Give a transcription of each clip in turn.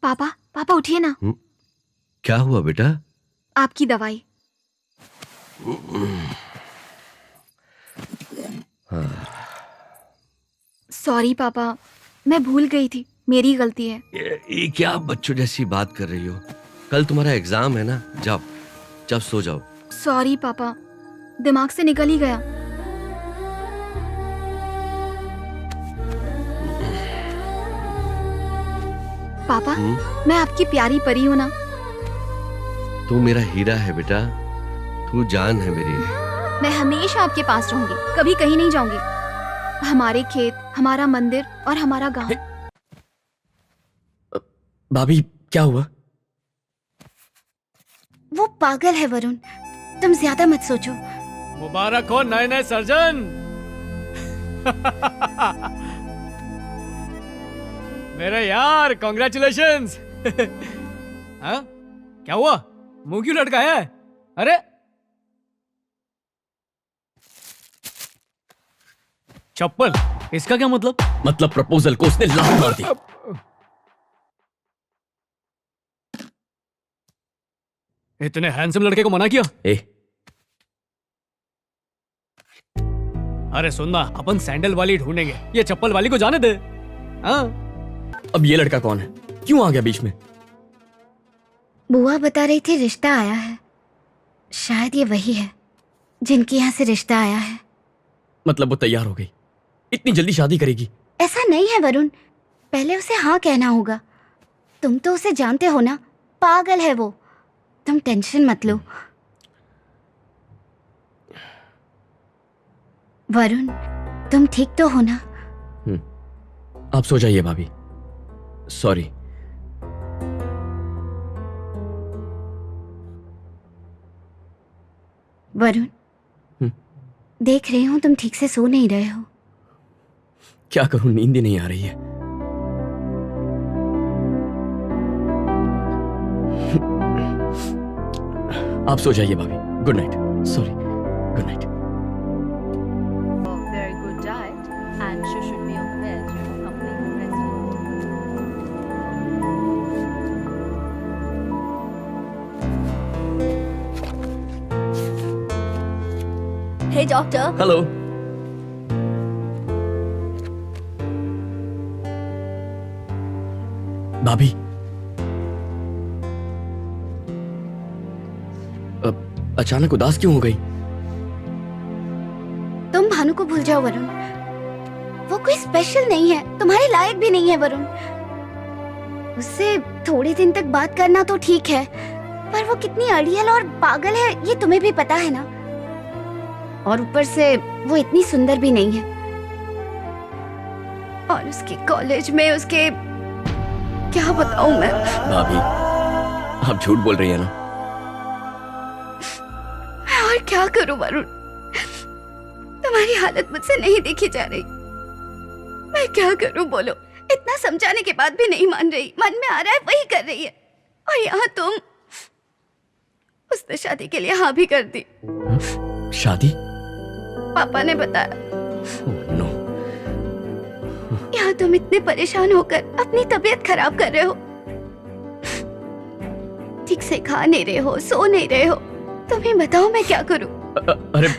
पापा पापा उठिए ना। क्या हुआ बेटा? आपकी दवाई। सॉरी पापा, मैं भूल गई थी, मेरी गलती है। ये क्या बच्चों जैसी बात कर रही हो? कल तुम्हारा एग्जाम है ना, जाओ जाओ सो जाओ। सॉरी पापा, दिमाग से निकल ही गया। पापा मैं आपकी प्यारी परी हूँ ना। तू मेरा हीरा है बेटा, तू जान है मेरी। मैं हमेशा आपके पास रहूंगी, कभी कहीं नहीं जाऊंगी। हमारे खेत, हमारा मंदिर और हमारा गांव। भाभी क्या हुआ? वो पागल है वरुण, तुम ज्यादा मत सोचो। मुबारक हो नए नए सर्जन। मेरे यार कॉन्ग्रेचुलेशंस। हाँ क्या हुआ, मुंह क्यों लटका है? अरे चप्पल, इसका क्या मतलब? मतलब प्रपोजल को उसने लात मार दी। इतने हैंडसम लड़के को मना किया? अरे सुनना, अपन सैंडल वाली ढूंढेंगे, ये चप्पल वाली को जाने दे। हाँ अब ये लड़का कौन है, क्यों आ गया बीच में? बुआ बता रही थी रिश्ता आया है, शायद ये वही है जिनके यहाँ से रिश्ता आया है। मतलब वो तैयार हो गई, इतनी जल्दी शादी करेगी? ऐसा नहीं है वरुण, पहले उसे हाँ कहना होगा। तुम तो उसे जानते हो ना, पागल है वो। तुम टेंशन मत लो। वरुण तुम ठीक तो हो ना? आप सो जाइए भाभी, सॉरी। वरुण देख रही हूँ तुम ठीक से सो नहीं रहे हो। क्या करूं, नींद ही नहीं आ रही है। आप सो जाइए भाभी, good night. Sorry, good night. Very good diet, and she should be on bed, completely rested. Hey doctor. Hello. भाभी अचानक उदास क्यों हो गई? तुम भानु को भूल जाओ वरुण, वो कोई स्पेशल नहीं है, तुम्हारे लायक भी नहीं है वरुण। उससे थोड़े दिन तक बात करना तो ठीक है, पर वो कितनी अड़ियल और पागल है ये तुम्हें भी पता है ना। और ऊपर से वो इतनी सुंदर भी नहीं है, और उसके कॉलेज में उसके क्या बताऊं मैं। भाभी आप झूठ बोल रही है ना? और क्या करूं वरुण, तुम्हारी हालत मुझसे नहीं देखी जा रही। मैं क्या करूं बोलो, इतना समझाने के बाद भी नहीं मान रही। मन में आ रहा है वही कर रही है, और यहाँ तुम। उसने शादी के लिए हाँ भी कर दी। शादी? पापा ने बताया। नो। यहाँ तुम इतने परेशान होकर अपनी तबीयत खराब कर रहे हो, ठीक से खा नहीं रहे हो, सो नहीं रहे हो। तुम्हें बताओ मैं क्या करूं? अरे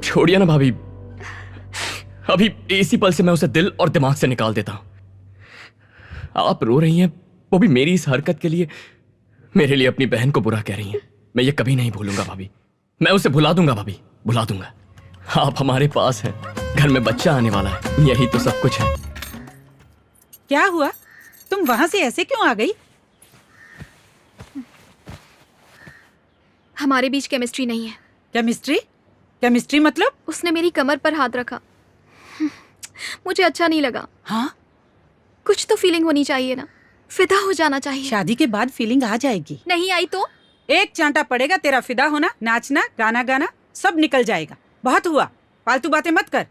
छोड़िए ना भाभी, अभी इसी पल से मैं उसे दिल और दिमाग से निकाल देता हूं। आप रो रही हैं, वो भी मेरी इस हरकत के लिए। मेरे लिए अपनी बहन को बुरा कह रही हैं। मैं ये कभी नहीं भूलूंगा भाभी, मैं उसे भुला दूंगा भाभी, भुला दूंगा। आप हमारे पास हैं, घर में बच्चा आने वाला है, यही तो सब कुछ है। क्या हुआ, तुम वहां से ऐसे क्यों आ गई? हमारे बीच केमिस्ट्री नहीं है। केमिस्ट्री? केमिस्ट्री मतलब? उसने मेरी कमर पर हाथ रखा, मुझे अच्छा नहीं लगा। हाँ? कुछ तो फीलिंग होनी चाहिए ना, फिदा हो जाना चाहिए। शादी के बाद फीलिंग आ जाएगी। नहीं आई तो? एक चांटा पड़ेगा, तेरा फिदा होना, नाचना, गाना गाना सब निकल जाएगा। बहुत हुआ, फालतू बातें मत कर।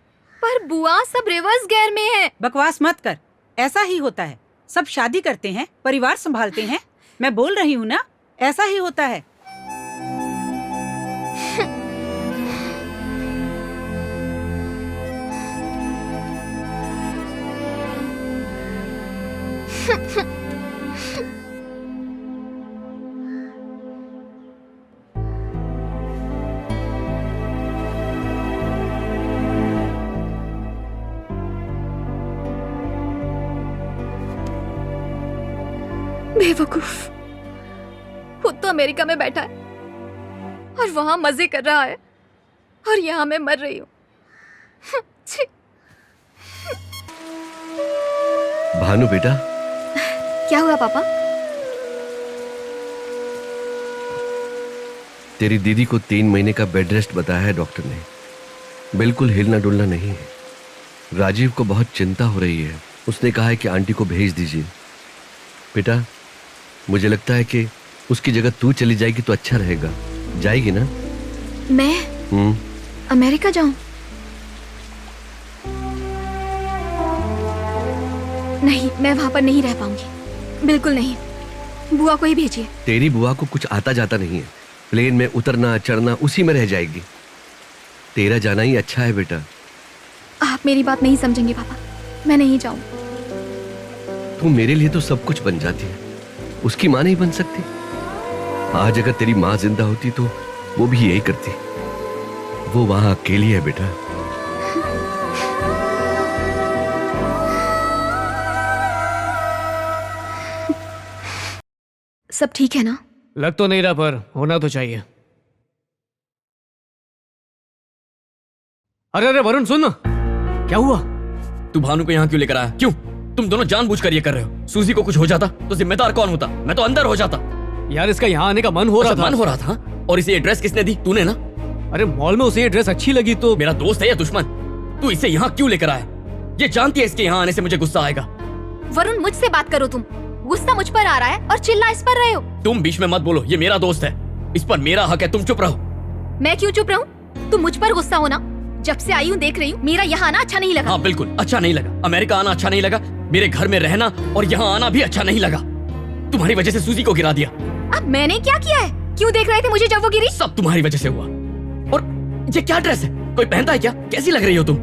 पर बुआ सब रिवर्स गियर में है। बकवास मत कर, ऐसा ही होता है। सब शादी करते हैं, परिवार संभालते हैं। मैं बोल रही हूँ ना, ऐसा ही होता है। बेवकूफ, खुद तो अमेरिका में बैठा है और वहां मजे कर रहा है और यहाँ मैं मर रही हूँ। छी। भानु बेटा, क्या हुआ पापा? तेरी दीदी को 3 महीने का बेड रेस्ट बताया है डॉक्टर ने। बिल्कुल हिलना डुलना नहीं है। राजीव को बहुत चिंता हो रही है। उसने कहा है कि आंटी को भेज दीजिए। बेटा, मुझे लगता है कि उसकी जगह तू चली जाएगी तो अच्छा रहेगा। जाएगी ना? मैं अमेरिका जाऊं? नहीं, मैं वहां पर नहीं रह पाऊंगी, बिल्कुल नहीं। बुआ को ही भेजिए। तेरी बुआ को कुछ आता जाता नहीं है। प्लेन में उतरना चढ़ना उसी में रह जाएगी। तेरा जाना ही अच्छा है बेटा। आप मेरी बात नहीं समझेंगे पापा, मैं नहीं जाऊं। तू मेरे लिए तो सब कुछ बन जाती है, उसकी माँ नहीं बन सकती? आज अगर तेरी माँ जिंदा होती तो वो भी यही करती। वो वहां अकेली है बेटा। सब ठीक है ना? लग तो नहीं रहा, पर होना तो चाहिए। अरे अरे वरुण, सुन ना, क्या हुआ? तू भानु को यहाँ क्यों लेकर आया? क्यों? तुम दोनों जानबूझकर ये कर रहे हो। सूजी को कुछ हो जाता तो जिम्मेदार कौन होता? मैं तो अंदर हो जाता। यार, इसका यहाँ आने का मन हो रहा था। मन हो रहा था? और इसे एड्रेस किसने दी? तूने ना? अरे मॉल में उसे ये ड्रेस अच्छी लगी तो। मेरा दोस्त है या दुश्मन? तू इसे यहाँ क्यों लेकर आया? ये जानती है इसके यहाँ आने से मुझे गुस्सा आएगा। वरुण, मुझसे बात करो। तुम गुस्सा मुझ पर आ रहा है और चिल्ला इस पर रहे हो। तुम बीच में मत बोलो, ये मेरा दोस्त है, इस पर मेरा हक है। तुम चुप रहो। मैं क्यों चुप रहूं? तुम मुझ पर गुस्सा हो ना? जब से आई हूँ देख रही हूँ, मेरा यहाँ आना अच्छा नहीं लगा। हाँ बिल्कुल अच्छा नहीं लगा। अमेरिका आना अच्छा नहीं लगा, मेरे घर में रहना और यहाँ आना भी अच्छा नहीं लगा। तुम्हारी वजह से सूजी को गिरा दिया। अब मैंने क्या किया है? क्यों देख रहे थे मुझे जब वो गिरी? सब तुम्हारी वजह से हुआ। और ये क्या ड्रेस है? कोई पहनता है क्या? कैसी लग रही हो तुम?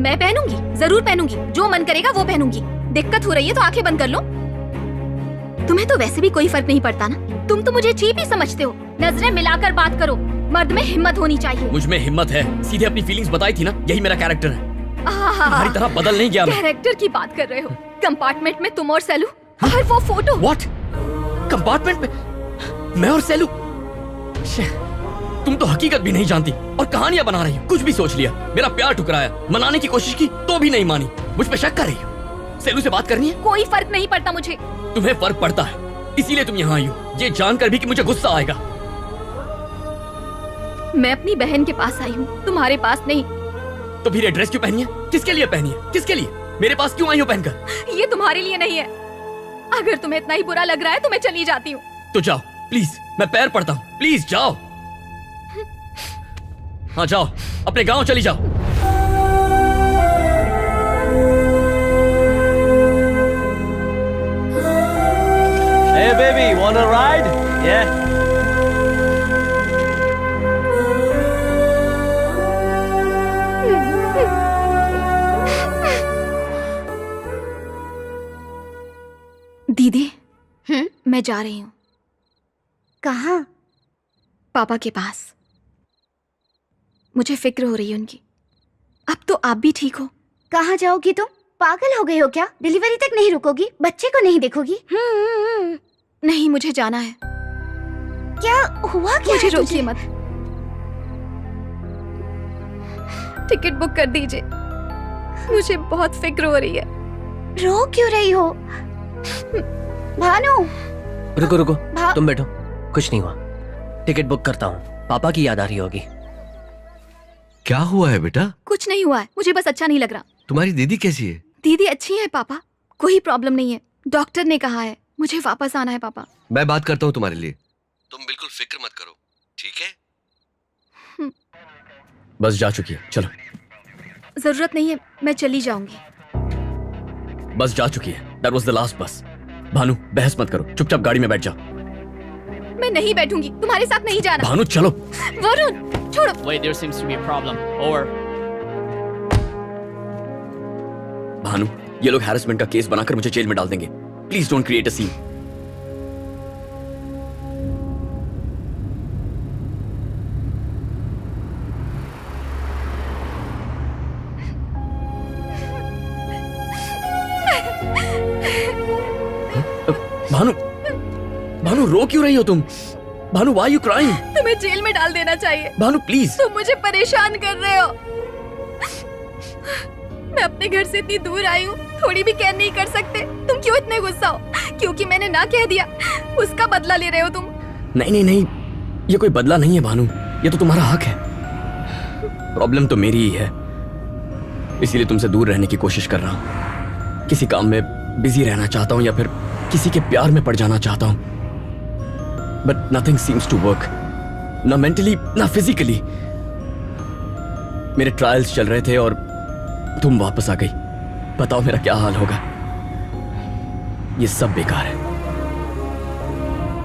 मैं पहनूंगी, जरूर पहनूंगी। जो मन करेगा वो पहनूंगी। दिक्कत हो रही है तो आंखें बंद कर लो। तुम्हें तो वैसे भी कोई फर्क नहीं पड़ता ना। तुम तो मुझे चीप ही समझते हो। नजरें मिलाकर बात करो। मर्द में हिम्मत होनी चाहिए। मुझ में हिम्मत है, सीधे अपनी फीलिंग्स बताई थी ना, यही मेरा कैरेक्टर है। तुम्हारी तरह बदल नहीं गया मैं। कैरेक्टर की बात कर रहे हो? कंपार्टमेंट में तुम और सेलू और वो फोटो। व्हाट? कंपार्टमेंट में मैं और सेलू? तुम तो हकीकत भी नहीं जानती और कहानियां बना रही हो। कुछ भी सोच लिया, मेरा प्यार ठुकराया, मनाने की कोशिश की तो भी नहीं मानी। मुझ पे शक कर रही हो? सेलू से बात करनी है? कोई फर्क नहीं पड़ता मुझे। तुम्हें फर्क पड़ता है, इसीलिए तुम यहाँ आई हो, ये जानकर भी कि मुझे गुस्सा आएगा। मैं अपनी बहन के पास आई हूँ, तुम्हारे पास नहीं। तो फिर ये ड्रेस क्यों पहनी है? किसके लिए पहनी है? किसके लिए? मेरे पास क्यों आई हो पहनकर? ये तुम्हारे लिए नहीं है। अगर तुम्हें इतना ही बुरा लग रहा है तो मैं चली जाती हूँ। तो जाओ प्लीज, मैं पैर पड़ता हूँ, प्लीज जाओ। हाँ जाओ, अपने गांव चली जाओ। Hey baby, wanna ride? Yeah. दीदी, मैं जा रही हूँ। कहाँ? पापा के पास। मुझे फिक्र हो रही है उनकी। अब तो आप भी ठीक हो। कहाँ जाओगी तुम? पागल हो गई हो क्या? डिलीवरी तक नहीं रुकोगी? बच्चे को नहीं देखोगी? नहीं, मुझे जाना है। क्या हुआ? क्या मुझे है रोकिए तुझे? मत। टिकट बुक कर दीजिए। मुझे बहुत फिक्र हो रही है। रो क्यों रही हो? भानु, रुको रुको, भा- तुम बैठो, कुछ नहीं हुआ। टिकट बुक करता हूँ, पापा की याद आ रही होगी। क्या हुआ है बेटा? कुछ नहीं हुआ है, मुझे बस अच्छा नहीं लग रहा। तुम्हारी दीदी कैसी है? दीदी अच्छी है पापा, कोई प्रॉब्लम नहीं है। डॉक्टर ने कहा है मुझे वापस आना है पापा। मैं बात करता हूँ तुम्हारे लिए। तुम बिल्कुल फिक्र मत करो, ठीक है? बस जा चुकी है, चलो। जरूरत नहीं है, मैं चली जाऊंगी। बस जा चुकी है, दैट वाज द लास्ट बस। भानु बहस मत करो, चुपचाप गाड़ी में बैठ जाओ। मैं नहीं बैठूंगी, तुम्हारे साथ नहीं जाना। भानु चलो। वरुण छोड़ो। Wait, there seems to be a problem. Over. Bhanu, ये लोग हैरेसमेंट का केस बनाकर मुझे जेल में डाल देंगे। Please don't create a scene. Bhanu, Bhanu रो क्यों रही हो तुम? Bhanu, why are you crying? तुम्हें जेल में डाल देना चाहिए। भानु प्लीज। तुम मुझे परेशान कर रहे हो। मैं अपने घर से इतनी दूर आई हूँ, थोड़ी भी केयर नहीं कर सकते? तुम क्यों इतने गुस्सा हो? क्योंकि मैंने ना कह दिया, उसका बदला ले रहे हो तुम? नहीं नहीं नहीं, ये कोई बदला नहीं है भानु, ये तो तुम्हारा हक है। प्रॉब्लम तो मेरी ही है, इसीलिए तुमसे दूर रहने की कोशिश कर रहा हूँ। किसी काम में बिजी रहना चाहता हूँ या फिर किसी के प्यार में पड़ जाना चाहता हूँ, but nothing seems to work, ना मेंटली ना फिजिकली। मेरे ट्रायल्स चल रहे थे और तुम वापस आ गई। बताओ मेरा क्या हाल होगा? ये सब बेकार है।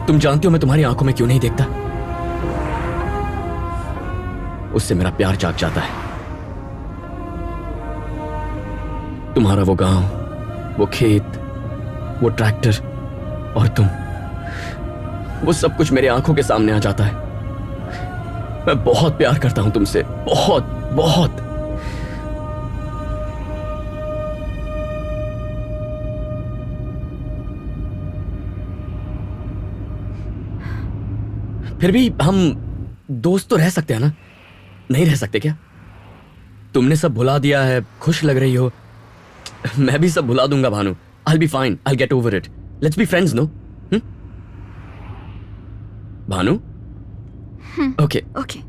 तुम जानती हो मैं तुम्हारी आंखों में क्यों नहीं देखता? उससे मेरा प्यार जाग जाता है। तुम्हारा वो गांव, वो खेत, वो ट्रैक्टर और तुम, वो सब कुछ मेरे आंखों के सामने आ जाता है। मैं बहुत प्यार करता हूं तुमसे, बहुत बहुत। फिर भी हम दोस्त तो रह सकते हैं ना? नहीं रह सकते क्या? तुमने सब भुला दिया है, खुश लग रही हो, मैं भी सब भुला दूंगा Bhanu. I'll be fine, I'll get over it. Let's be friends, no? Bhanu? Okay. Okay.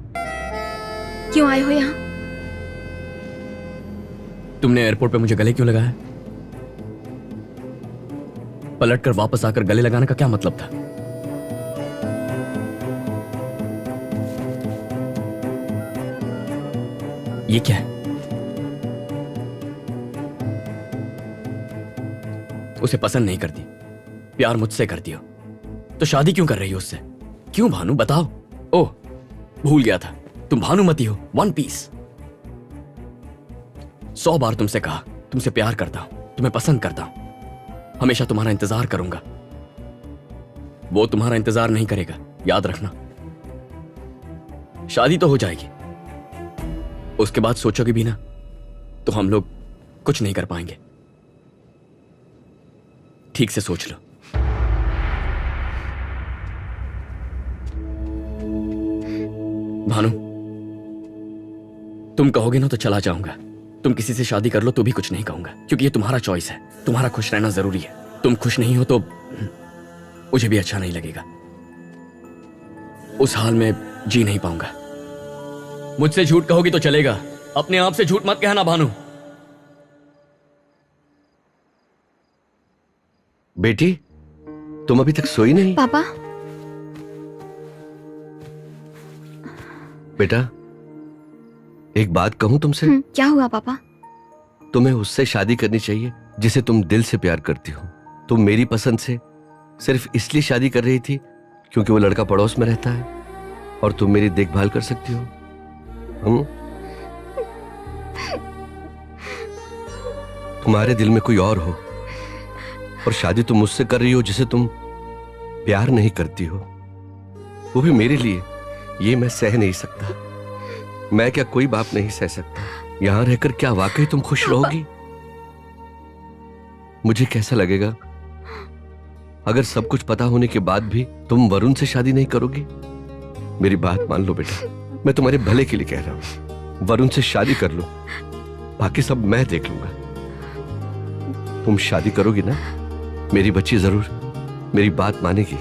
क्यों आए हो यहाँ? तुमने एयरपोर्ट पे मुझे गले क्यों लगाया? पलट कर वापस आकर गले लगाने का क्या मतलब था? ये क्या है? उसे पसंद नहीं करती, प्यार मुझसे करती हो, तो शादी क्यों कर रही हो उससे? क्यों भानु, बताओ। ओह, भूल गया था, तुम भानुमती हो, वन पीस। 100 बार तुमसे कहा, तुमसे प्यार करता हूं, तुम्हें पसंद करता हूं, हमेशा तुम्हारा इंतजार करूंगा। वो तुम्हारा इंतजार नहीं करेगा, याद रखना। शादी तो हो जाएगी, उसके बाद सोचोगे भी ना तो हम लोग कुछ नहीं कर पाएंगे। ठीक से सोच लो। भानु, तुम कहोगे ना तो चला जाऊंगा। तुम किसी से शादी कर लो तो भी कुछ नहीं कहूंगा, क्योंकि ये तुम्हारा चॉइस है, तुम्हारा खुश रहना जरूरी है। तुम खुश नहीं हो तो मुझे भी अच्छा नहीं लगेगा। उस हाल में जी नहीं पाऊंगा। मुझसे झूठ कहोगी तो चलेगा, अपने आप से झूठ मत कहना भानु। बेटी, तुम अभी तक सोई नहीं? पापा। बेटा, एक बात कहूं तुमसे? क्या हुआ पापा? तुम्हें उससे शादी करनी चाहिए जिसे तुम दिल से प्यार करती हो। तुम मेरी पसंद से सिर्फ इसलिए शादी कर रही थी क्योंकि वो लड़का पड़ोस में रहता है और तुम मेरी देखभाल कर सकती हो। तुम्हारे दिल में कोई और हो और शादी तुम मुझसे कर रही हो जिसे तुम प्यार नहीं करती हो, वो भी मेरे लिए। ये मैं सह नहीं सकता। मैं क्या कोई बाप नहीं सह सकता? यहां रहकर क्या वाकई तुम खुश रहोगी? मुझे कैसा लगेगा अगर सब कुछ पता होने के बाद भी तुम वरुण से शादी नहीं करोगी? मेरी बात मान लो बेटा, मैं तुम्हारे भले के लिए कह रहा हूं। वरुण से शादी कर लो, बाकी सब मैं देख लूंगा। तुम शादी करोगी ना? मेरी बच्ची जरूर मेरी बात मानेगी।